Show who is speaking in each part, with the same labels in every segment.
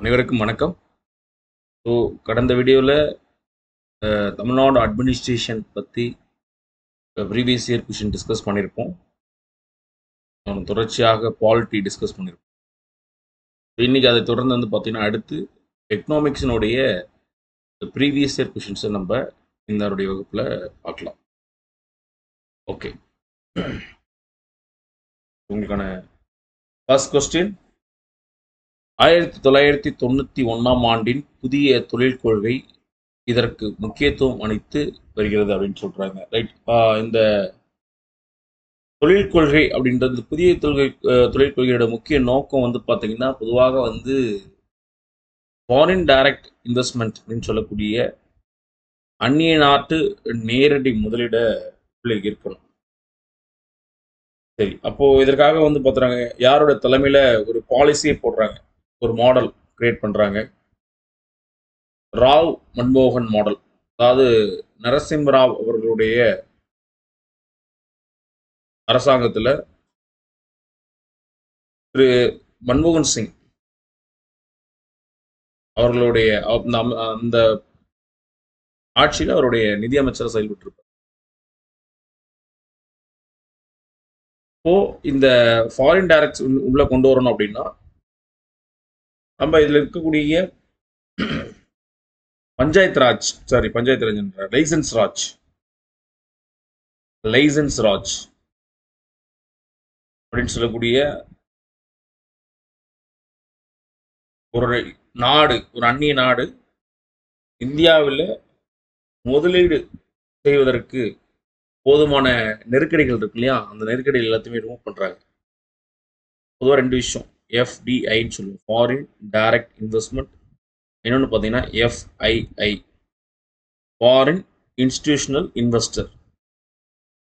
Speaker 1: அனைவருக்கும் வணக்கம். ஸோ கடந்த வீடியோவில் தமிழ்நாடு அட்மினிஸ்ட்ரேஷன் பற்றி ப்ரீவியஸ் இயர் கொஷின் டிஸ்கஸ் பண்ணியிருப்போம். தொடர்ச்சியாக பாலிட்டி டிஸ்கஸ் பண்ணியிருப்போம். இன்றைக்கி அதை தொடர்ந்து பார்த்தீங்கன்னா அடுத்து எக்கனாமிக்ஸினுடைய ப்ரீவியஸ் இயர் கொஷின்ஸை நம்ம இந்த வகுப்பில் பார்க்கலாம். ஓகே, உங்களுக்கான ஃபர்ஸ்ட் கொஸ்டின், 1991ஆம் ஆண்டின் புதிய தொழில் கொள்கை இதற்கு முக்கியத்துவம் அளித்து வருகிறது அப்படின்னு சொல்றாங்க. ரைட். இந்த தொழில் கொள்கை அப்படின்றது புதிய தொழில் கொள்கையோட முக்கிய நோக்கம் பார்த்தீங்கன்னா பொதுவாக ஃபாரின் டைரக்ட் இன்வெஸ்ட்மெண்ட் அப்படின்னு சொல்லக்கூடிய அந்நிய நாட்டு நேரடி முதலீட இருக்கணும். சரி, அப்போ இதற்காக பார்த்துறாங்க யாரோட தலைமையில ஒரு பாலிசியை போடுறாங்க, ஒரு மாடல் கிரியேட் பண்றாங்க. ராவ் மன்மோகன் மாடல், அதாவது நரசிம்மராவ் அவர்களுடைய அரசாங்கத்தில் திரு மன்மோகன் சிங் அவர்களுடைய அந்த ஆட்சியில் அவருடைய நிதியமைச்சர் செயல்பட்டிருப்பார். இப்போ இந்த ஃபாரின் டைரக்ட்ஸ் உள்ள கொண்டு வரணும் அப்படின்னா நம்ம இதுல இருக்கக்கூடிய பஞ்சாயத்து ராஜ் லைசன்ஸ் ராஜ் அப்படின்னு சொல்லக்கூடிய ஒரு நாடு, ஒரு அந்நிய நாடு இந்தியாவில் முதலீடு செய்வதற்கு போதுமான நெருக்கடிகள் இருக்கு இல்லையா, அந்த நெருக்கடிகள் எல்லாத்தையுமே ரிமூவ் பண்றாங்க. பொதுவாக ரெண்டு விஷயம், எஃப்டிஐன்னு சொல்லுவோம், ஃபாரின் டைரக்ட் இன்வெஸ்ட்மெண்ட். இன்னொன்று பார்த்தீங்கன்னா எஃப்ஐஐ, ஃபாரின் இன்ஸ்டிடியூஷனல் இன்வெஸ்டர்.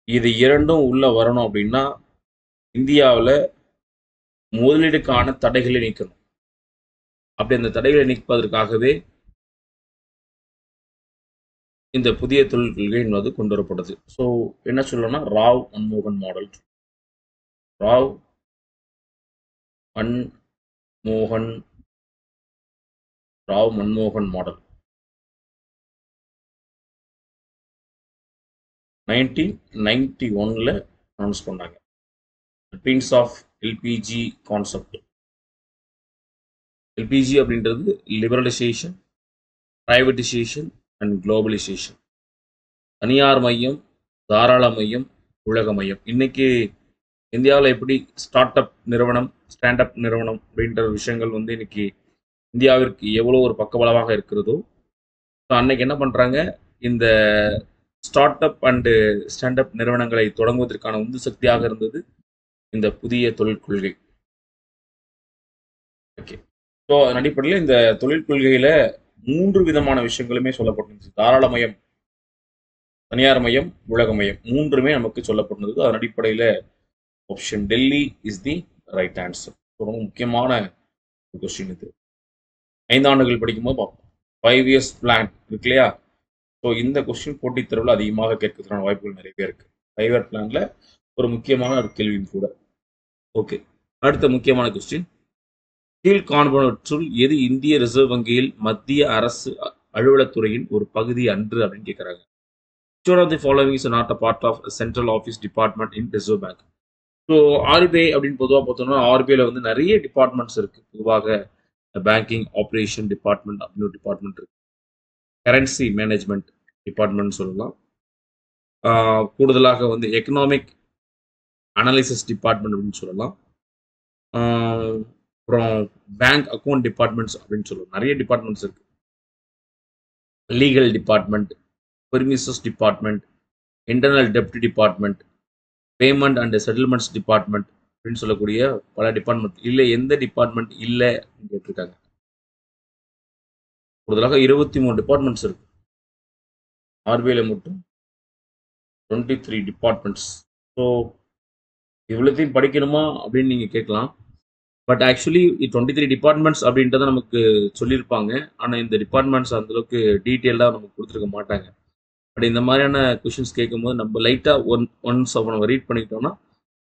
Speaker 1: இது இரண்டும் உள்ள வரணும் அப்படின்னா இந்தியாவில் முதலீடுக்கான தடைகளை நீக்கணும். அப்படி அந்த தடைகளை நீக்குவதற்காகவே இந்த புதிய தொழில் கொள்கை என்பது கொண்டு வரப்பட்டது. ஸோ என்ன சொல்லணும்னா ராவ் மன்மோகன் மாடல். ராவ் மன்மோகன் மாடல் 1991 அனௌன்ஸ் பண்ணாங்க. Prince of LPG concept. LPG அப்படின்றது லிபரலைசேஷன், பிரைவேடைசேஷன் அண்ட் குளோபலைசேஷன். தனியார் மையம், தாராள மையம், உலக மையம். இன்னைக்கு இந்தியாவில் எப்படி ஸ்டார்ட் அப் நிறுவனம், ஸ்டாண்ட் அப் நிறுவனம் அப்படின்ற விஷயங்கள் இன்னைக்கு இந்தியாவிற்கு எவ்வளோ ஒரு பக்கபலமாக இருக்கிறதோ, அன்னைக்கு என்ன பண்றாங்க, இந்த start up and stand up நிறுவனங்களை தொடங்குவதற்கான உந்து சக்தியாக இருந்தது இந்த புதிய தொழில் கொள்கை. ஓகே, ஸோ அதன் அடிப்படையில் இந்த தொழில் கொள்கையில 3 விதமான விஷயங்களுமே சொல்லப்பட்டிருந்துச்சு. தாராள மையம், தனியார் மையம், உலக மையம், 3மே நமக்கு சொல்லப்பட்டிருந்தது. அதன் அடிப்படையில் option Delhi is the right answer. ரொம்ப முக்கியமான கொஸ்டின் இது. 5 ஆண்டுகள் படிக்கும்போது பார்ப்போம். 5 இயர்ஸ் பிளான் இருக்கு இல்லையா. ஸோ இந்த கொஸ்டின் போட்டித் தேர்வில் அதிகமாக கேட்கறதுக்கான வாய்ப்புகள் நிறைய இருக்கு. 5 இயர் பிளான்ல ஒரு முக்கியமான ஒரு கேள்வியும் கூட. ஓகே, அடுத்த முக்கியமான கொஸ்டின், கீழ் காண்பனவற்றுள் எது இந்திய ரிசர்வ் வங்கியில் மத்திய அரசு அலுவலகத்துறையின் ஒரு பகுதி அன்று அப்படின்னு கேட்கறாங்க. Which one of the following is not a part of a central office department in Reserve Bank? So RBI அப்படின்னு பொதுவாக பார்த்தோம்னா ஆர்பிஐல நிறைய டிபார்ட்மெண்ட்ஸ் இருக்கு. பொதுவாக பேங்கிங் ஆப்ரேஷன் டிபார்ட்மெண்ட் அப்படின்னு ஒரு டிபார்ட்மெண்ட் இருக்கு. கரன்சி மேனேஜ்மெண்ட் டிபார்ட்மெண்ட் சொல்லலாம். கூடுதலாக எக்கனாமிக் அனாலிசிஸ் டிபார்ட்மெண்ட் அப்படின்னு சொல்லலாம். அப்புறம் பேங்க் அக்கௌண்ட் டிபார்ட்மெண்ட்ஸ் அப்படின்னு சொல்லலாம். நிறைய டிபார்ட்மெண்ட்ஸ் இருக்கு. Legal department, premises department, internal dept department, payment and settlements department அப்படின்னு சொல்லக்கூடிய பல டிபார்ட்மெண்ட். இல்லை எந்த டிபார்ட்மெண்ட் இல்லை அப்படின்னு கேட்டிருக்காங்க. கூடுதலாக 23 டிபார்ட்மெண்ட்ஸ் இருக்கு. ஆர்பிஐல மட்டும் 23 டிபார்ட்மெண்ட்ஸ். ஸோ இவ்வளோத்தையும் படிக்கணுமா அப்படின்னு நீங்க கேட்கலாம். பட் ஆக்சுவலி 23 டிபார்ட்மெண்ட்ஸ் அப்படின்றத நமக்கு சொல்லியிருப்பாங்க. ஆனால் இந்த டிபார்ட்மெண்ட்ஸ் அந்த அளவுக்கு டீட்டெயிலாக நமக்கு கொடுத்துருக்க மாட்டாங்க. பட் இந்த மாதிரியான கொஷின்ஸ் கேட்கும்போது நம்ம லைட்டாக ஒன்ஸ் அவனை ரீட் பண்ணிக்கிட்டோம்னா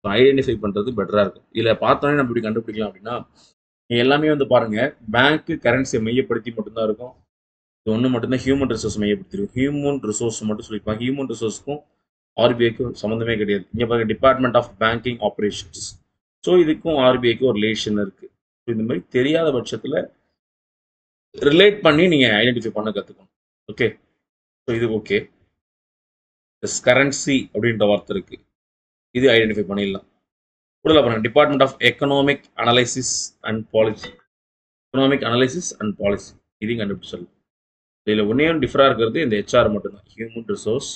Speaker 1: ஐடென்டிஃபை பண்ணுறது பெட்டராக இருக்கும். இதில் பார்த்தோன்னே நம்ம இப்படி கண்டுபிடிக்கலாம் அப்படின்னா எல்லாமே வந்து பாருங்க, பேங்க் கரன்சியை மையப்படுத்தி மட்டும்தான் இருக்கும். இது ஒன்று மட்டும்தான் ஹியூமன் ரிசோர்ஸ் மையப்படுத்திருக்கும். ஹியூமன் ரிசோர்ஸ் மட்டும் சொல்லியிருப்பாங்க. ஹியூமன் ரிசோர்ஸ்க்கும் ஆர்பிஐக்கும் சம்மந்தமே கிடையாது. இங்கே பாருங்க, department of banking operations. So இதுக்கும் ஆர்பிஐக்கும் ஒரு ரிலேஷன் இருக்கு. இந்த மாதிரி தெரியாத பட்சத்தில் ரிலேட் பண்ணி நீங்கள் ஐடென்டிஃபை பண்ண கற்றுக்கணும். ஓகே, ஸோ இது ஓகே. கரன்சி அப்படின்ற வார்த்தை இருக்கு, இது ஐடென்டிஃபை பண்ணிடலாம். கூடுதலாக பாருங்க, department of economic analysis and policy. Economic analysis and policy இதையும் கண்டுபிடிச்சிடலாம். இதில் ஒன்றே ஒன்று டிஃபராக இருக்கிறது இந்த ஹெச்ஆர் மட்டும்தான், ஹியூமன் ரிசோர்ஸ்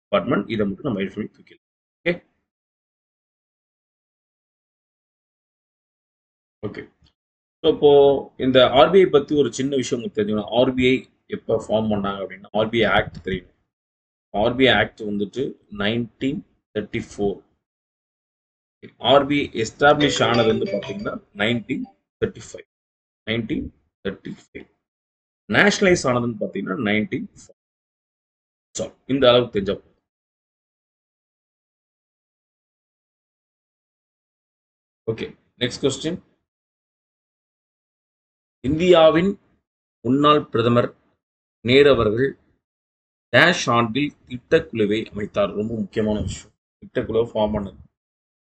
Speaker 1: டிபார்ட்மெண்ட். இதை மட்டும் நம்ம ஐடென்டிஃபை தூக்கிடலாம். Okay okay. ஸோ இப்போ இந்த ஆர்பிஐ பற்றி ஒரு சின்ன விஷயம் உங்களுக்கு தெரிஞ்சுக்கணும். ஆர்பிஐ எப்போ ஃபார்ம் பண்ணாங்க அப்படின்னா, ஆர்பிஐ ஆக்ட் தெரியும். ஆர்பிஐ ஆக்ட் வந்துட்டு 1934. ஆர்பிஐ எஸ்டாப்ளிஷ் ஆனது வந்து பார்த்தீங்கன்னா 1935. 1935 நேஷனலைஸ் ஆனதுன்னு பார்த்தீங்கன்னா 1940. ஸோ இந்த அளவுக்கு தெரிஞ்சா. Okay, next question. இந்தியாவின் முன்னாள் பிரதமர் நேரு அவர்கள் டேஷ் ஆண்டில் திட்டக்குழுவை அமைத்தார். ரொம்ப முக்கியமான விஷயம், திட்டக்குழுவை ஃபார்ம் பண்ணது.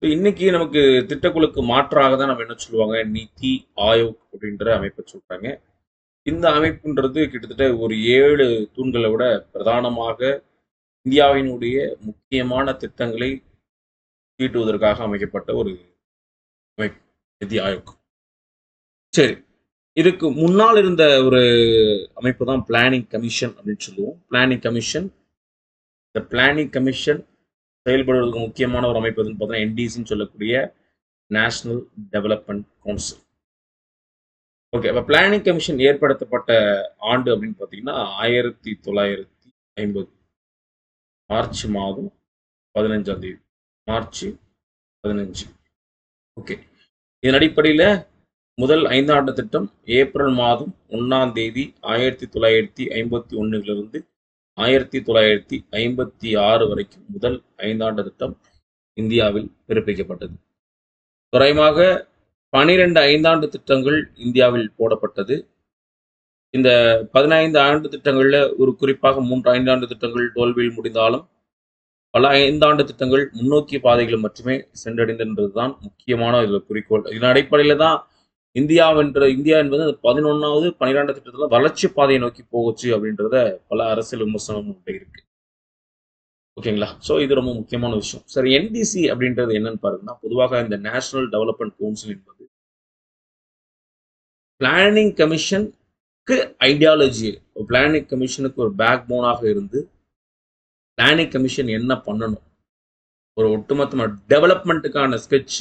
Speaker 1: இன்னைக்கு நமக்கு திட்டக்குழுக்கு மாற்றாக தான் நம்ம என்ன சொல்லுவாங்க, நிதி ஆயோக் அப்படின்ற அமைப்பை சொல்றாங்க. இந்த அமைப்புன்றது கிட்டத்தட்ட ஒரு 7 தூண்களை விட பிரதானமாக இந்தியாவினுடைய முக்கியமான திட்டங்களை தீட்டுவதற்காக அமைக்கப்பட்ட ஒரு அமைப்பு, நிதி ஆயோக். சரி, இதுக்கு முன்னால் இருந்த ஒரு அமைப்பு தான் பிளானிங் கமிஷன் அப்படின்னு சொல்லுவோம். பிளானிங் கமிஷன், இந்த பிளானிங் கமிஷன் செயல்படுவதற்கு முக்கியமான ஒரு அமைப்பு எதுன்னு பார்த்தீங்கன்னா என்டிசின்னு சொல்லக்கூடிய நேஷனல் டெவலப்மெண்ட் கவுன்சில். ஓகே, அப்போ பிளானிங் கமிஷன் ஏற்படுத்தப்பட்ட ஆண்டு அப்படின்னு பார்த்தீங்கன்னா 1950 மார்ச் மாதம் 15ஆம் தேதி. மார்ச் 15. ஓகே, இதன் அடிப்படையில் முதல் 5 ஆண்டு திட்டம் ஏப்ரல் மாதம் 1ஆம் தேதி 1951 1956 வரைக்கும் முதல் 5 ஆண்டு திட்டம் இந்தியாவில் பிறப்பிக்கப்பட்டது. குறைவாக 12 5ஆண்டு திட்டங்கள் இந்தியாவில் போடப்பட்டது. இந்த 15 ஆண்டு திட்டங்களில் ஒரு குறிப்பாக 3 5ஆண்டு திட்டங்கள் தோல்வியில் முடிந்தாலும் பல 5 ஆண்டு திட்டங்கள் முன்னோக்கிய பாதைகளை மட்டுமே சென்றடைந்ததுதான் முக்கியமான இதில் குறிக்கோள். இதன் அடிப்படையில் தான் இந்தியா என்பது 11வது 12ஆண்டு திட்டத்தில் வளர்ச்சி பாதையை நோக்கி போகுச்சு அப்படின்றத பல அரசியல் விமர்சனம் இருக்கு. ஓகேங்களா? ஸோ இது ரொம்ப முக்கியமான விஷயம். சரி, என்டிசி அப்படின்றது என்னன்னு பாருங்கன்னா, பொதுவாக இந்த நேஷனல் டெவலப்மெண்ட் கவுன்சில் என்பது பிளானிங் கமிஷனுக்கு ஐடியாலஜி, பிளானிங் கமிஷனுக்கு ஒரு பேக் போனாக இருந்து பிளானிங் கமிஷன் என்ன பண்ணணும், ஒரு ஒட்டுமொத்தமான டெவலப்மெண்ட்டுக்கான ஸ்கெட்ச்,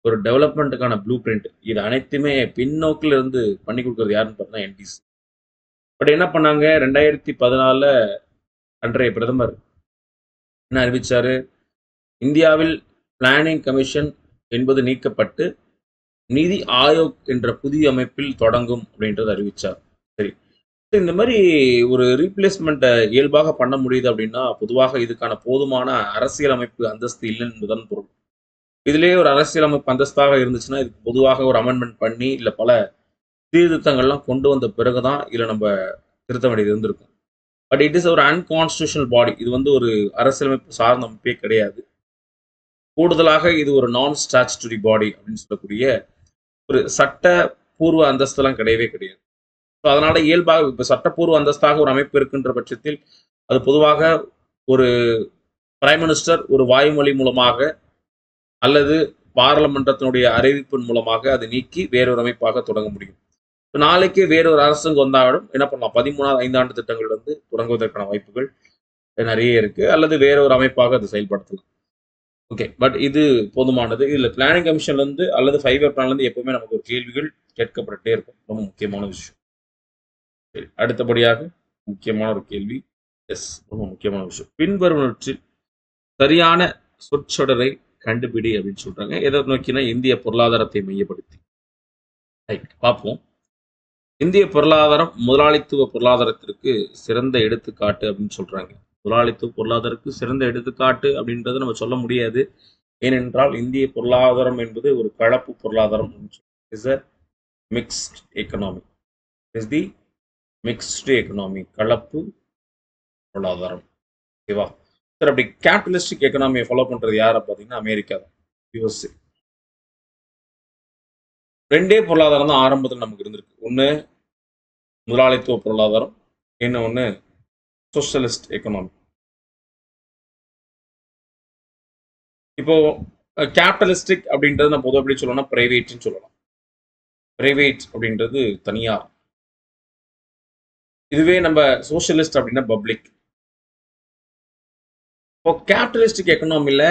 Speaker 1: ஒரு டெவலப்மெண்ட்டுக்கான ப்ளூ பிரிண்ட், இது அனைத்துமே பின்னோக்கில் இருந்து பண்ணி கொடுக்குறது யாருன்னு பார்த்தீங்கன்னா என்டிசி. பட் என்ன பண்ணாங்க, 2014 அன்றைய பிரதமர் என்ன அறிவிச்சாரு, இந்தியாவில் பிளானிங் கமிஷன் என்பது நீக்கப்பட்டு நிதி ஆயோக் என்ற புதிய அமைப்பில் தொடங்கும் அப்படின்றத அறிவிச்சார். சரி, இந்த மாதிரி ஒரு ரீப்ளேஸ்மெண்ட்டை இயல்பாக பண்ண முடியுது அப்படின்னா பொதுவாக இதுக்கான போதுமான அரசியலமைப்பு அந்தஸ்து இல்லைன்னு என்பதன் பொருள். இதுலேயே ஒரு அரசியலமைப்பு அந்தஸ்தாக இருந்துச்சுன்னா இதுக்கு பொதுவாக ஒரு அமெண்ட்மெண்ட் பண்ணி இல்லை பல சீர்திருத்தங்கள்லாம் கொண்டு வந்த பிறகுதான் இதில் நம்ம திருத்த வேண்டியது இருந்திருக்கும். பட் இட் இஸ் ஒரு அன்கான்ஸ்டியூஷனல் பாடி. இது வந்து ஒரு அரசியலமைப்பு சார்ந்த அமைப்பே கிடையாது. கூடுதலாக இது ஒரு நான் ஸ்டாச்சுட்டரி பாடி அப்படின்னு சொல்லக்கூடிய ஒரு சட்டப்பூர்வ அந்தஸ்தெல்லாம் கிடையவே கிடையாது. ஸோ அதனால இயல்பாக இப்போ சட்டப்பூர்வ அந்தஸ்தாக ஒரு அமைப்பு இருக்கின்ற பட்சத்தில் அது பொதுவாக ஒரு பிரைம் மினிஸ்டர் ஒரு வாய்மொழி மூலமாக அல்லது பாராளுமன்றத்தினுடைய அறிவிப்பின் மூலமாக அதை நீக்கி வேறொரு அமைப்பாக தொடங்க முடியும். நாளைக்கு வேறொரு அரசாங்கம் வந்தாலும் என்ன பண்ணலாம், 13வது 5ஆண்டு திட்டங்கள் வந்து தொடங்குவதற்கான வாய்ப்புகள் நிறைய இருக்கு, அல்லது வேறொரு அமைப்பாக அது செயல்படுத்தலாம். ஓகே, பட் இது போதுமானது. இதில் பிளானிங் கமிஷன்ல இருந்து அல்லது 5 இயர் பிளான்ல இருந்து எப்பவுமே நமக்கு ஒரு கேள்விகள் கேட்கப்பட்டுட்டே இருக்கும். ரொம்ப முக்கியமான விஷயம். சரி, அடுத்தபடியாக முக்கியமான ஒரு கேள்வி, ரொம்ப முக்கியமான விஷயம், பின்வருவனவற்றில் சரியான சொற்றொடரை கண்டுபிடி அப்படின்னு சொல்றாங்க. எதை நோக்கினா இந்திய பொருளாதாரத்தை மையப்படுத்தி. பார்ப்போம். இந்திய பொருளாதாரம் முதலாளித்துவ பொருளாதாரத்திற்கு சிறந்த எடுத்துக்காட்டு அப்படின்னு சொல்றாங்க. முதலாளித்துவ பொருளாதாரத்துக்கு சிறந்த எடுத்துக்காட்டு அப்படின்றத நம்ம சொல்ல முடியாது. ஏனென்றால் இந்திய பொருளாதாரம் என்பது ஒரு கலப்பு பொருளாதாரம். Is a mixed economy. Is the mixed economy, கலப்பு பொருளாதாரம். ஓகேவா சார்? அப்படி கேபிட்டலிஸ்டிக் எக்கனாமியை ஃபாலோ பண்றது யாரை பார்த்தீங்கன்னா அமெரிக்கா தான், யூஎஸ்ஏ. ரெண்டே பொருளாதாரம் தான் ஆரம்பத்தில் நமக்கு இருந்திருக்கு. ஒன்று முதலாளித்துவ பொருளாதாரம், இன்னொன்று சோஷலிஸ்ட் எக்கனாமி. இப்போ கேபிட்டலிஸ்டிக் அப்படின்றது நம்ம பொதுவாக எப்படி சொல்லணும்னா பிரைவேட்னு சொல்லலாம். பிரைவேட் அப்படின்றது தனியார். இதுவே நம்ம சோஷலிஸ்ட் அப்படின்னா பப்ளிக். இப்போ கேபிட்டலிஸ்டிக் எக்கனாமில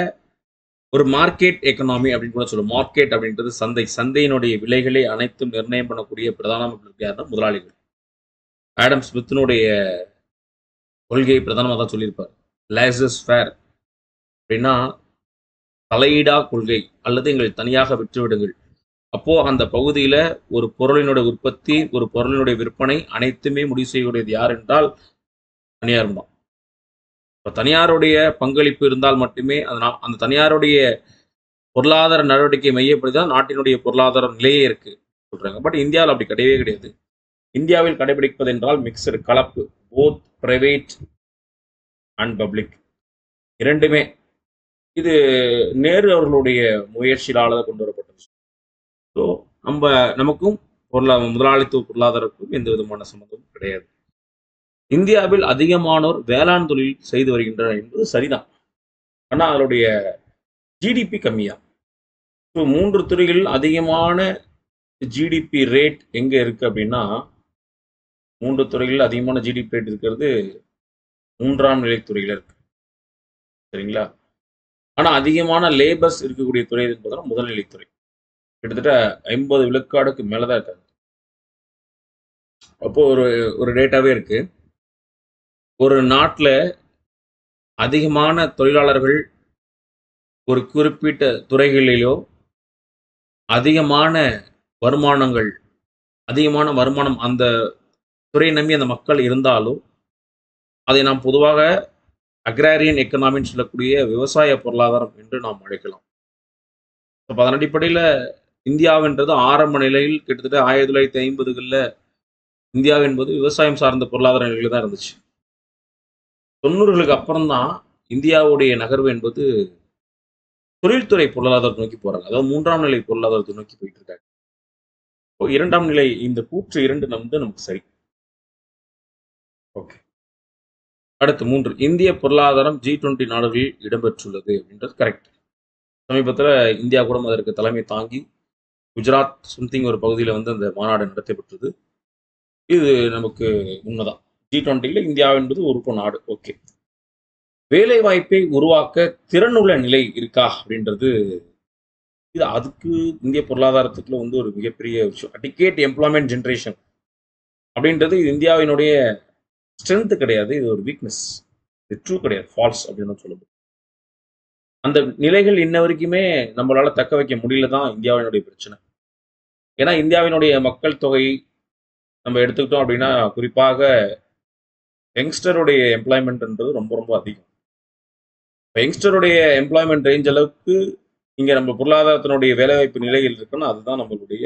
Speaker 1: ஒரு மார்க்கெட் எக்கனாமி அப்படின்னு கூட சொல்லுவோம். மார்க்கெட் அப்படின்றது சந்தை. சந்தையினுடைய விலைகளை அனைத்தும் நிர்ணயம் பண்ணக்கூடிய பிரதான யாருன்னா முதலாளிகள். ஆடம் ஸ்மித்தினுடைய கொள்கையை பிரதானமாக தான் சொல்லியிருப்பார். லேசஸ் ஃபேர் அப்படின்னா தலையீடா கொள்கை, அல்லது எங்களை தனியாக விற்றுவிடுங்கள். அப்போ அந்த பகுதியில ஒரு பொருளினுடைய உற்பத்தி, ஒரு பொருளினுடைய விற்பனை அனைத்துமே முடிவு செய்யக்கூடியது யார் என்றால் தனியார் தான். இப்போ தனியாருடைய பங்களிப்பு இருந்தால் மட்டுமே அந்த தனியாருடைய பொருளாதார நடவடிக்கை மையப்படுத்தி தான் நாட்டினுடைய பொருளாதார நிலையே இருக்கு சொல்றாங்க. பட் இந்தியாவில் அப்படி கிடையவே கிடையாது. இந்தியாவில் கடைபிடிப்பது என்றால் மிக்சடு, கலப்பு, போத் பிரைவேட் அண்ட் பப்ளிக் இரண்டுமே. இது நேரு அவர்களுடைய முயற்சியால கொண்டு வரப்பட்டது. ஸோ நமக்கும் முதலாளித்துவ பொருளாதாரத்துக்கும் எந்த விதமான சம்மந்தமும் கிடையாது. இந்தியாவில் அதிகமானோர் வேளாண் தொழில் செய்து வருகின்றனர் என்பது சரிதான். ஆனால் அதனுடைய ஜிடிபி கம்மியா. ஸோ 3 துறைகளில் அதிகமான ஜிடிபி ரேட் எங்க இருக்கு அப்படின்னா, 3 துறைகளில் அதிகமான ஜிடிபி ரேட் இருக்கிறது 3ஆம் நிலை துறையில இருக்கு. சரிங்களா? ஆனா அதிகமான லேபர்ஸ் இருக்கக்கூடிய துறை என்பதுதான் முதல்நிலைத்துறை. கிட்டத்தட்ட 50 விழுக்காடுக்கு மேலதான் இருக்காங்க. அப்போ ஒரு ஒரு டேட்டாவே இருக்கு. ஒரு நாட்டில் அதிகமான தொழிலாளர்கள் ஒரு குறிப்பிட்ட துறைகளிலோ அதிகமான வருமானம் அந்த துறையை நம்பி அந்த மக்கள் இருந்தாலும் அதை நாம் பொதுவாக அக்ராரியன் எக்கனாமின்னு சொல்லக்கூடிய விவசாய பொருளாதாரம் என்று நாம் அழைக்கலாம். அப்போ அதன் அடிப்படையில் இந்தியாவென்றது ஆரம்ப நிலையில் கிட்டத்தட்ட 1950களில் இந்தியா என்பது விவசாயம் சார்ந்த பொருளாதார நிலையில் தான் இருந்துச்சு. 90களுக்கு அப்புறம் தான் இந்தியாவுடைய நகர்வு என்பது தொழில்துறை பொருளாதாரத்தை நோக்கி போறாங்க. அதாவது 3ஆம் நிலை பொருளாதாரத்தை நோக்கி போயிட்டு இருக்காங்க. இப்போ 2ஆம் நிலை இந்த கூற்று 2 நமக்கு சரி. ஓகே. அடுத்து 3 இந்திய பொருளாதாரம் G20 நாடுகளில் இடம்பெற்றுள்ளது அப்படின்றது கரெக்ட். சமீபத்தில் இந்தியா கூட அதற்கு தலைமை தாங்கி குஜராத் சம்திங் ஒரு பகுதியில் அந்த மாநாடு நடத்தப்பட்டது. இது நமக்கு உண்மைதான். G20ல இந்தியா என்பது உறுப்பு நாடு. ஓகே. வேலை வாய்ப்பை உருவாக்க திறனுள்ள நிலை இருக்கா அப்படின்றது இது அதுக்கு இந்திய பொருளாதாரத்துக்குள்ள ஒரு மிகப்பெரிய விஷயம். அடிக்கேட் எம்ப்ளாய்மெண்ட் ஜென்ரேஷன் அப்படின்றது இது இந்தியாவினுடைய ஸ்ட்ரென்த் கிடையாது. இது ஒரு வீக்னஸ். இது ட்ரூ கிடையாது, ஃபால்ஸ் அப்படின்னு சொல்லுது. அந்த நிலைகள் இன்ன வரைக்குமே நம்மளால தக்க வைக்க முடியல தான் இந்தியாவினுடைய பிரச்சனை. ஏன்னா இந்தியாவினுடைய மக்கள் தொகை நம்ம எடுத்துக்கிட்டோம் அப்படின்னா குறிப்பாக யங்ஸ்டருடைய எம்ப்ளாய்மெண்ட்ன்றது ரொம்ப ரொம்ப அதிகம். யங்ஸ்டருடைய எம்ப்ளாய்மெண்ட் ரேஞ்ச் அளவுக்கு இங்க நம்ம பொருளாதாரத்தினுடைய வேலைவாய்ப்பு நிலைகள் இருக்குன்னா அதுதான் நம்மளுடைய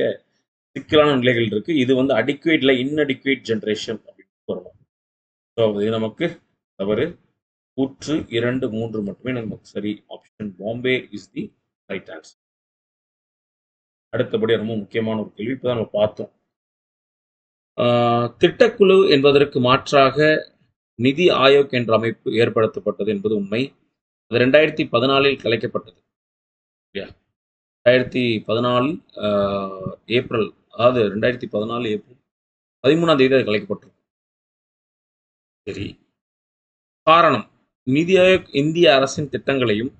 Speaker 1: சிக்கலான நிலைகள் இருக்கு. இது அடிக்குவேட்ல இன்அடிக்குவேட் ஜென்ரேஷன் அப்படின்னு சொல்லணும். ஸோ இது நமக்கு தவறு. கூற்று 2, 3 மட்டுமே நமக்கு சரி. Option Bombay is the right answer. அடுத்தபடி ரொம்ப முக்கியமான ஒரு கேள்வி இப்பதான் நம்ம பார்த்தோம். திட்டக்குழு என்பதற்கு மாற்றாக நிதி ஆயோக் என்ற அமைப்பு ஏற்படுத்தப்பட்டது என்பது உண்மை. அது 2014 கலைக்கப்பட்டது. 2014 ஏப்ரல், அதாவது 2014 ஏப்ரல் 13ஆம் தேதி அது கலைக்கப்பட்டது. சரி, காரணம் நிதி ஆயோக் இந்திய அரசின் திட்டங்களையும்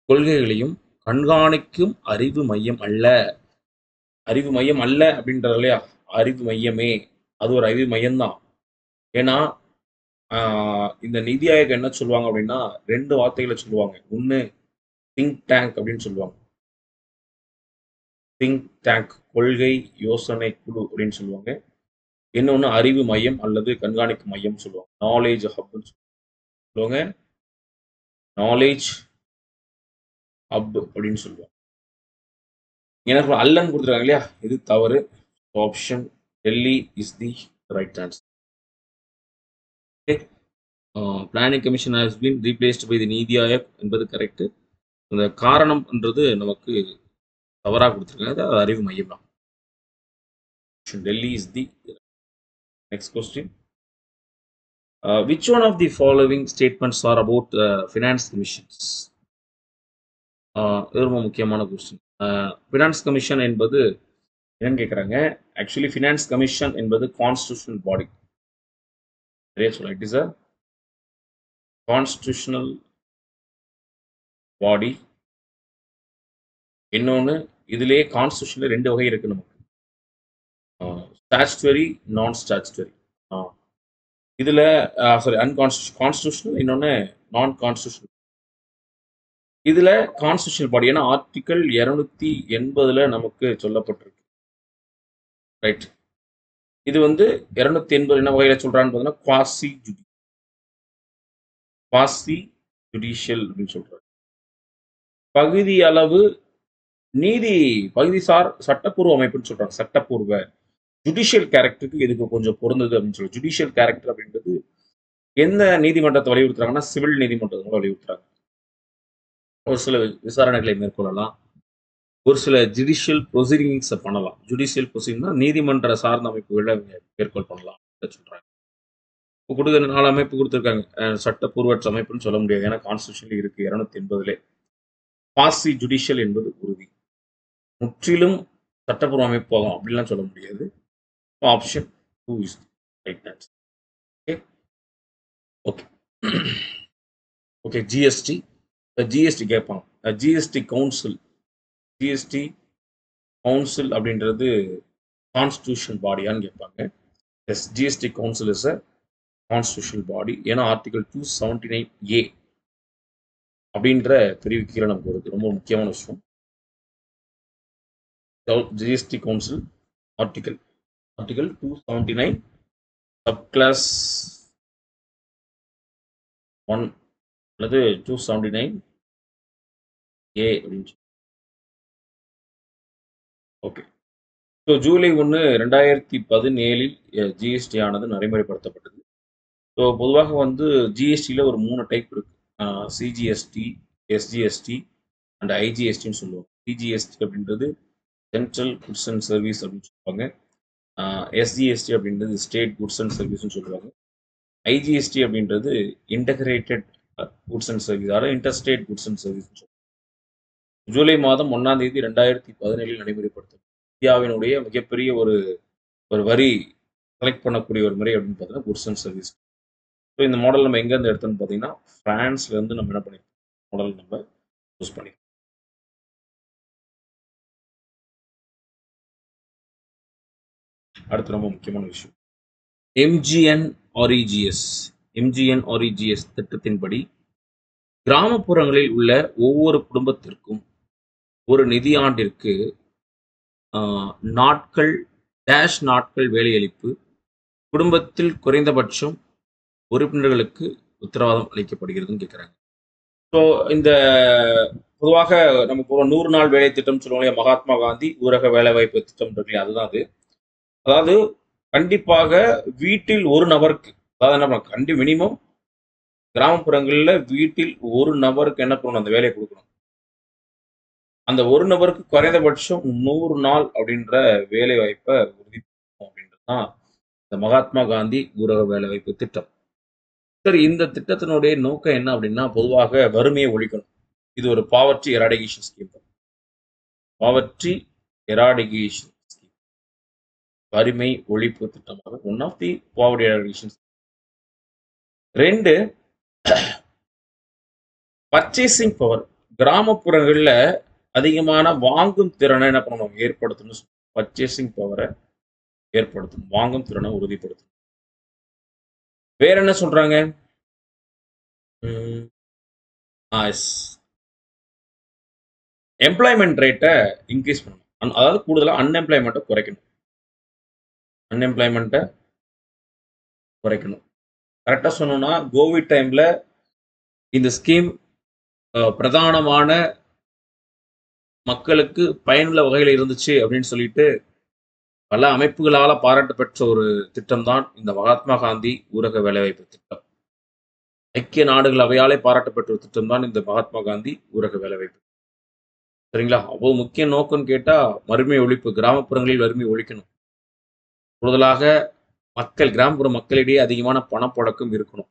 Speaker 1: கொள்கைகளையும் கண்காணிக்கும் அறிவு மையம் அல்ல. அறிவு மையம் அல்ல அப்படின்றது இல்லையா, அறிவு மையமே. அது ஒரு அறிவு மையம்தான். ஏன்னா இந்த நிதி ஆயோக் என்ன சொல்லுவாங்க அப்படின்னா 2 வார்த்தைகளை சொல்லுவாங்க. ஒன்று திங்க் டேங்க் அப்படின்னு சொல்லுவாங்க. திங்க் டேங்க், கொள்கை யோசனை குழு அப்படின்னு சொல்லுவாங்க. இன்னொன்று அறிவு மையம் அல்லது கண்காணிக்கும் மையம் சொல்லுவாங்க. நாலேஜ் ஹப்னு சொல்லுவாங்க. நாலேஜ் ஹப் அப்படின்னு சொல்லுவாங்க. எனக்கு அல்லன்னு கொடுத்துருக்காங்க இல்லையா, இது தவறு. Option Delhi is the right answer. Okay, planning commission has been replaced by the NITI Aayog என்பது கரெக்ட். அந்த காரணம்ன்றது நமக்கு தவறாக கொடுத்துருக்காங்க, அது அறிவு மையம் தான். Delhi is the next question. Which one of the following statements are about finance commissions? இது ரொம்ப முக்கியமான கொஸ்டின். ஃபினான்ஸ் கமிஷன் என்பது என்னன்னு கேட்குறாங்க. ஆக்சுவலி ஃபினான்ஸ் கமிஷன் என்பது கான்ஸ்டியூஷனல் பாடி. நிறைய சொல்லலாம், இட் இஸ் அ கான்ஸ்டியூஷனல் பாடி. இன்னொன்று, இதுலேயே கான்ஸ்டியூஷனில் 2 வகை இருக்கு நமக்கு, ஸ்டாச்சுவரி, நான் ஸ்டாச்சுவரி. இதில் சாரி கான்ஸ்டியூஷனல், இன்னொன்று நான் கான்ஸ்டியூஷனல். இதில் கான்ஸ்டியூஷனல் பாடி, ஏன்னா ஆர்டிக்கல் 280 நமக்கு சொல்லப்பட்டிருக்கு. ரைட், இது வந்து 280 என்ன வகையில் சொல்கிறான்னு பார்த்தீங்கன்னா குவாசி ஜுடிஷியல் அப்படின்னு சொல்கிறார். பகுதி அளவு நீதி பகுதிசார் சட்டப்பூர்வ அமைப்புன்னு சொல்கிறாங்க. சட்டப்பூர்வ ஜுடிஷியல் கேரக்டருக்கு இதுக்கு கொஞ்சம் பொருந்தது அப்படின்னு சொல்லி. ஜுடிஷியல் கேரக்டர் அப்படின்றது எந்த நீதிமன்றத்தை வலியுறுத்துறாங்கன்னா சிவில் நீதிமன்றத்தை வலியுறுத்துறாங்க. ஒரு சில விசாரணைகளை மேற்கொள்ளலாம், ஒரு சில ஜுடிஷியல் ப்ரொசீடிங்ஸை பண்ணலாம். ஜுடிஷியல் ப்ரொசீடிங்னா நீதிமன்ற சார்ந்த அமைப்புகளை மேற்கொள் பண்ணலாம் சொல்றாங்க. இப்போ கொடுக்குற 4 அமைப்பு கொடுத்துருக்காங்க. சட்டப்பூர்வற்ற அமைப்புன்னு சொல்ல முடியாது, ஏன்னா கான்ஸ்டியூஷன்ல இருக்கு 280. பாசி ஜுடிஷியல் என்பது உறுதி, முற்றிலும் சட்டப்பூர்வ அமைப்பு போகும் அப்படின்லாம் சொல்ல முடியாது. Option 2 is right answer. Okay okay okay GST. GST கேட்பாங்க. ஜிஎஸ்டி கவுன்சில் அப்படின்றது கான்ஸ்டியூஷன் பாடியான்னு கேட்பாங்க. Yes, GST council is a constitutional body. ஏன்னா ஆர்டிகல் 279A அப்படின்ற பிரிவு கீழே நமக்கு வருது. ரொம்ப முக்கியமான விஷயம். ஜிஎஸ்டி கவுன்சில் ஆர்டிகல் 279 சப்கிளாஸ் 1 அல்லது 279A அப்படின்னு. ஓகே, ஸோ ஜூலை 1, 2017 ஜிஎஸ்டி ஆனது நடைமுறைப்படுத்தப்பட்டது. ஸோ பொதுவாக வந்து ஜிஎஸ்டியில் ஒரு 3 டைப் இருக்கு. சிஜிஎஸ்டி, எஸ்ஜிஎஸ்டி அண்ட் ஐஜிஎஸ்டின்னு சொல்லுவாங்க. சிஜிஎஸ்டி அப்படின்றது சென்ட்ரல் குட்ஸ் அண்ட் சர்வீஸ் அப்படின்னு சொல்லுவாங்க. எஸ்ஜிஎஸ்டி அப்படின்றது ஸ்டேட் குட்ஸ் அண்ட் சர்வீஸ்ன்னு சொல்லுவாங்க. ஐஜிஎஸ்டி அப்படின்றது இன்டகிரேட்டட் குட்ஸ் அண்ட் சர்வீஸ், அதாவது interstate goods and service. July மாதம் 1ஆம் தேதி 2017 நடைமுறைப்படுத்தும். இந்தியாவினுடைய மிகப்பெரிய ஒரு வரி கலெக்ட் பண்ணக்கூடிய ஒரு முறை அப்படின்னு பார்த்தீங்கன்னா குட்ஸ் அண்ட் சர்வீஸ். ஸோ இந்த மாடல் நம்ம எங்கேருந்து எடுத்தோம்னு பார்த்தீங்கன்னா ஃப்ரான்ஸ்லேருந்து நம்ம என்ன பண்ணிருக்கோம், மாடல் நம்ம யூஸ் பண்ணிருக்கோம். அடுத்து ரொம்ப முக்கியமான விஷயம், எம்ஜிஎன்ஆர்இஜிஎஸ் திட்டத்தின்படி கிராமப்புறங்களில் உள்ள ஒவ்வொரு குடும்பத்திற்கும் ஒரு நிதியாண்டிற்கு நாட்கள் வேலையளிப்பு குடும்பத்தில் குறைந்தபட்சம் உறுப்பினர்களுக்கு உத்தரவாதம் அளிக்கப்படுகிறதுன்னு கேட்குறாங்க. ஸோ இந்த பொதுவாக நமக்கு ஒரு 100 நாள் வேலை திட்டம் சொல்லுவாங்க, மகாத்மா காந்தி ஊரக வேலைவாய்ப்பு திட்டம் இருக்கு, அதுதான் அது. அதாவது கண்டிப்பாக வீட்டில் ஒரு நபருக்கு, அதாவது என்ன மினிமம் கிராமப்புறங்களில் வீட்டில் ஒரு நபருக்கு என்ன பண்ணணும், அந்த வேலையை கொடுக்கணும். அந்த ஒரு நபருக்கு குறைந்தபட்சம் 100 நாள் அப்படின்ற வேலை வாய்ப்பை உறுதி அப்படின்றது தான் இந்த மகாத்மா காந்தி ஊரக வேலை வாய்ப்பு திட்டம். சரி, இந்த திட்டத்தினுடைய நோக்கம் என்ன அப்படின்னா பொதுவாக வறுமையை ஒழிக்கணும். இது ஒரு பாவர்ட்டி எராடிகேஷன் ஸ்கீம். வறுமை ஒழிப்பு திட்டமாக one of the poverty eradication. 2, purchasing power. கிராமப்புறங்களில் அதிகமான வாங்கும் திறனை என்ன பண்ணணும், ஏற்படுத்தணும். பர்ச்சேசிங் பவரை ஏற்படுத்தணும், வாங்கும் திறனை உறுதிப்படுத்தணும். வேற என்ன சொல்றாங்க, எம்ப்ளாய்மெண்ட் ரேட்டை இன்க்ரீஸ் பண்ணணும், அதாவது கூடுதலாக அன்எம்ப்ளாய்மெண்ட்டை குறைக்கணும். கரெக்டாக சொன்னோம்னா கோவிட் டைம்ல இந்த ஸ்கீம் பிரதானமான மக்களுக்கு பயனுள்ள வகையில் இருந்துச்சு அப்படின்னு சொல்லிட்டு பல அமைப்புகளால பாராட்டு பெற்ற ஒரு திட்டம் தான் இந்த மகாத்மா காந்தி ஊரக வேலைவாய்ப்பு திட்டம். ஐக்கிய நாடுகள் அவையாலே பாராட்டு பெற்ற ஒரு திட்டம் தான் இந்த மகாத்மா காந்தி ஊரக வேலைவாய்ப்பு. சரிங்களா? அவ்வளவு முக்கிய நோக்கம்னு கேட்டா, வறுமை ஒழிப்பு. கிராமப்புறங்களில் வறுமை ஒழிக்கணும். கூடுதலாக கிராமப்புற மக்களிடையே அதிகமான பணப்புழக்கம் இருக்கணும்.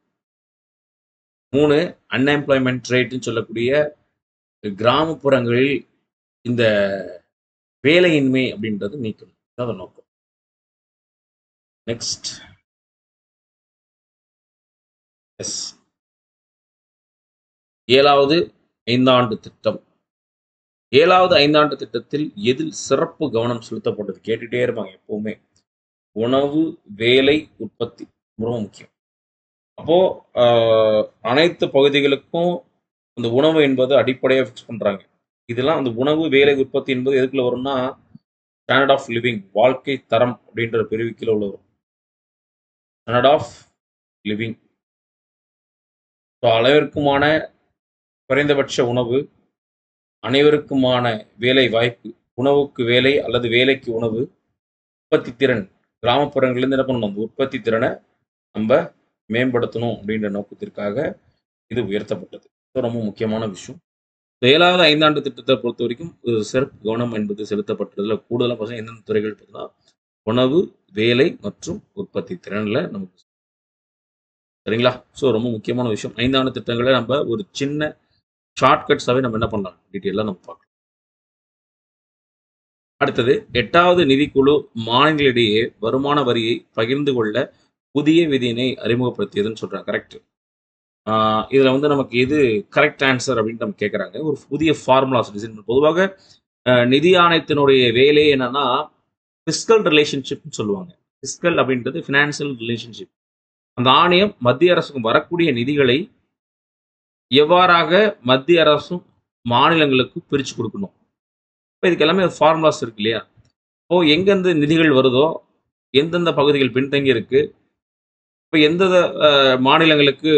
Speaker 1: 3 அன்எம்ப்ளாய்மென்ட் ரேட்ன்னு சொல்லக்கூடிய கிராமப்புறங்களில் இந்த வேலையின்மை அப்படின்றது நீக்கணும். அதான் நோக்கம். நெக்ஸ்ட். எஸ். 7வது ஐந்தாண்டு திட்டம். 7வது ஐந்தாண்டு திட்டத்தில் எதில் சிறப்பு கவனம் செலுத்தப்பட்டது? கேட்டுட்டே இருப்பாங்க எப்பவுமே. உணவு, வேலை, உற்பத்தி ரொம்ப முக்கியம். அப்போ அனைத்து பகுதிகளுக்கும் இந்த உணவு என்பது அடிப்படையாக ஃபிக்ஸ் பண்றாங்க. இதெல்லாம் அந்த உணவு, வேலை, உற்பத்தி என்பது எதுக்குள்ள வரும்னா, ஸ்டாண்டர்ட் ஆஃப் லிவிங், வாழ்க்கை தரம் அப்படின்ற பிரிவு கீழ உள்ள வரும். Standard of living. அனைவருக்குமான குறைந்தபட்ச உணவு, அனைவருக்குமான வேலை வாய்ப்பு, உணவுக்கு வேலை அல்லது வேலைக்கு உணவு, உற்பத்தி திறன். கிராமப்புறங்கள்லேருந்து என்ன பண்ணணும்? அந்த உற்பத்தி திறனை நம்ம மேம்படுத்தணும் அப்படின்ற நோக்கத்திற்காக இது உயர்த்தப்பட்டது. ரொம்ப முக்கியமான விஷயம். 7வது ஐந்தாண்டு திட்டத்தை பொறுத்த வரைக்கும் ஒரு சிறப்பு கவனம் என்பது செலுத்தப்பட்டதுல கூடுதலாக பார்த்தீங்கன்னா எந்தெந்த துறைகள் பார்த்தீங்கன்னா உணவு, வேலை மற்றும் உற்பத்தி திறன்ல நமக்கு. சரிங்களா? ஸோ ரொம்ப முக்கியமான விஷயம். 5ஆண்டு திட்டங்களை நம்ம ஒரு சின்ன ஷார்ட்கட்ஸாவே நம்ம என்ன பண்ணலாம்? டீட்டெயிலாக நம்ம பார்க்கலாம். அடுத்தது 8வது நிதிக்குழு மாநிலங்களிடையே வருமான வரியை பகிர்ந்து கொள்ள புதிய விதியினை அறிமுகப்படுத்தியதுன்னு சொல்றாங்க. கரெக்ட். இதுல வந்து நமக்கு எது கரெக்ட் ஆன்சர் அப்படின்னு நம்ம கேட்குறாங்க. ஒரு புதிய ஃபார்முலாஸ் டிசைன். பொதுவாக நிதி ஆணையத்தினுடைய வேலை என்னன்னா ஃபிஸ்கல் ரிலேஷன்ஷிப்னு சொல்லுவாங்க. ஃபிஸ்கல் அப்படின்றது ஃபினான்சியல் ரிலேஷன்ஷிப். அந்த ஆணையம் மத்திய அரசுக்கு வரக்கூடிய நிதிகளை எவ்வாறாக மத்திய அரசும் மாநிலங்களுக்கு பிரித்து கொடுக்கணும். இப்போ இதுக்கு எல்லாமே ஃபார்முலாஸ் இருக்கு இல்லையா? இப்போ எங்கெந்த நிதிகள் வருதோ, எந்தெந்த பகுதிகள் பின்தங்கி இருக்கு, இப்போ எந்தெந்த மாநிலங்களுக்கு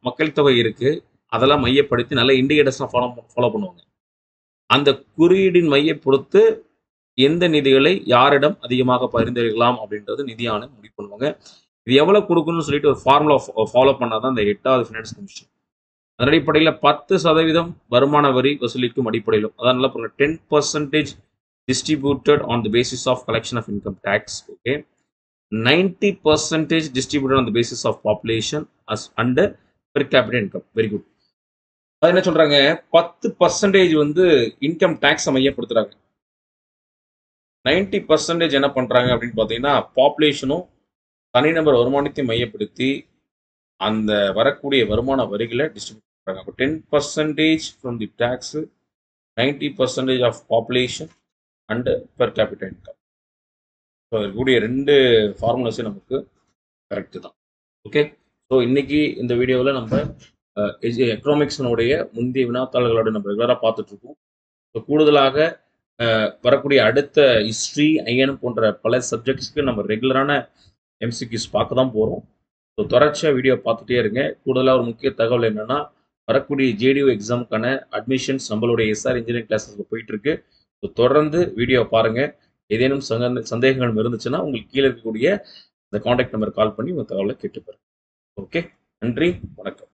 Speaker 1: மக்கள் தொகை இருக்கு, அதெல்லாம் மையப்படுத்தி நல்ல இண்டிகேட்டர்ஸ்லாம் ஃபாலோ பண்ணுவாங்க. அந்த குறியீடின் மைய பொறுத்து எந்த நிதிகளை யாரிடம் அதிகமாக பரிந்துரைக்கலாம் அப்படின்றது நிதி ஆணையம் முடிவு பண்ணுவாங்க. இது எவ்வளவு கொடுக்கணும்னு சொல்லிட்டு ஒரு ஃபார்முலா ஃபாலோ பண்ணாதான் இந்த 8வது ஃபினான்ஸ் கமிஷன். அதன் அடிப்படையில் 10% வருமான வரி வசூலிக்கும் அடிப்படையிலும், அதான் நல்லா பாருங்க, 10% distributed on the basis of collection of income tax. Okay, 90% distributed on the basis of population as under per capita income. Very good. அது என்ன சொல்றாங்க? 10% வந்து இன்கம் டேக்ஸை மையப்படுத்துறாங்க. 90% என்ன பண்றாங்க அப்படின்னு பார்த்தீங்கன்னா பாப்புலேஷனும் தனிநபர் வருமானத்தை மையப்படுத்தி அந்த வரக்கூடிய வருமான வரிகளை டிஸ்ட்ரிபியூட் பண்றாங்க. அப்போ 10% from the tax, 90% of population and per capital income. So இருக்கக்கூடிய 2 ஃபார்முலாஸே நமக்கு கரெக்டு தான். ஓகே. ஸோ இன்னைக்கு இந்த வீடியோவில் நம்ம எக்கனாமிக்ஸினுடைய முந்தைய வினாத்தாள்களோட நம்ம ரெகுலராக பார்த்துட்டு இருக்கோம். ஸோ கூடுதலாக வரக்கூடிய அடுத்த ஹிஸ்ட்ரி, ஐஎன் போன்ற பல சப்ஜெக்ட்ஸ்க்கு நம்ம ரெகுலரான எம்சிக்யூஸ் பார்க்க தான் போகிறோம். ஸோ தொடர்ச்சியாக வீடியோ பார்த்துட்டே இருங்க. கூடுதலாக ஒரு முக்கிய தகவல் என்னென்னா, வரக்கூடிய ஜேடியூ எக்ஸாமுக்கான அட்மிஷன்ஸ் நம்மளுடைய எஸ்ஆர் இன்ஜினியரிங் கிளாஸஸில் போயிட்டுருக்கு. ஸோ தொடர்ந்து வீடியோ பாருங்கள். ஏதேனும் சந்தேகங்கள் இருந்துச்சுன்னா உங்களுக்கு கீழே இருக்கக்கூடிய இந்த காண்டாக்ட் நம்பர் கால் பண்ணி உங்கள் தகவலை கேட்டு பாருங்க. ஓகே, நன்றி, வணக்கம்.